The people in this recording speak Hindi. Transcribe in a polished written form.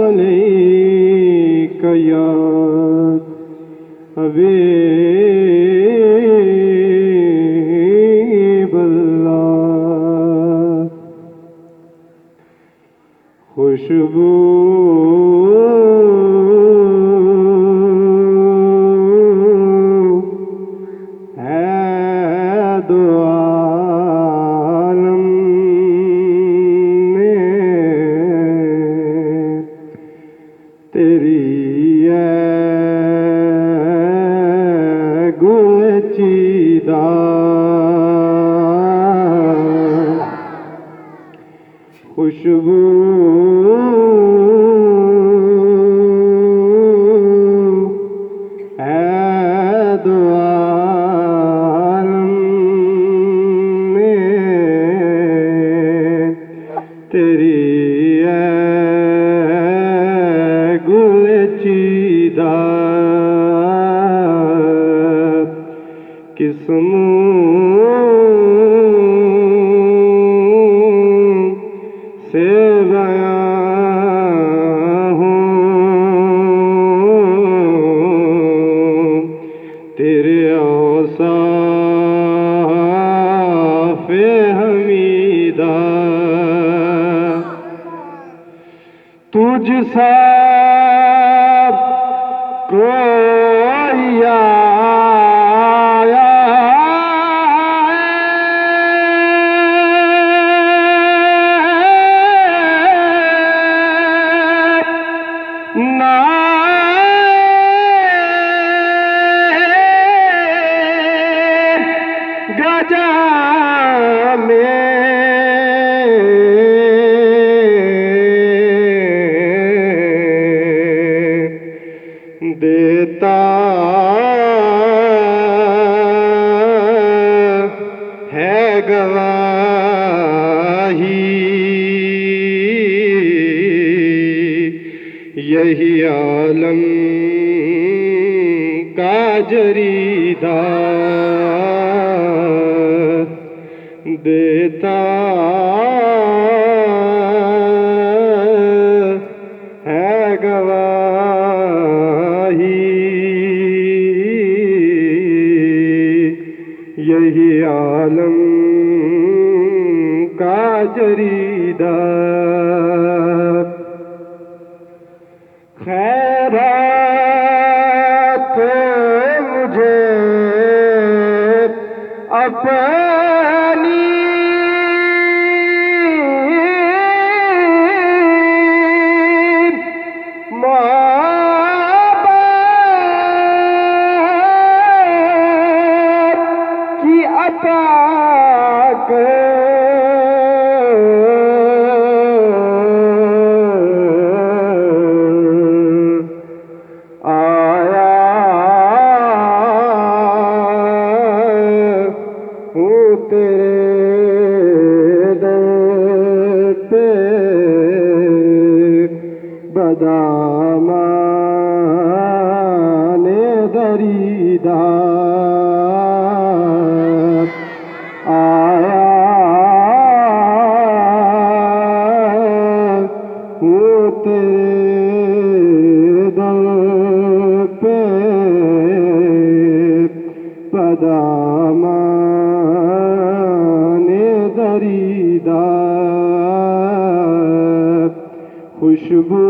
अलैका या हबीबल्लाह। खुशबू है दो आलम में, तेरी गुलचीदा खुशबू है दो आलम में, तेरी गुलचीदा किस्मों से बयां हूँ तेरे औसाफ़े हमीदा। तुझ सा कोई आया ना गजा में देता है गवाही यही आलम का जरीदा। देता है गवाही यही आलम का जरीदा। खैरात मुझे अपनी मोहब्बत की अता कर। तेरे दर पे बदामाने दरीदा आया हूँ तेरे दर पे बदामाने दरीदा। खुशबू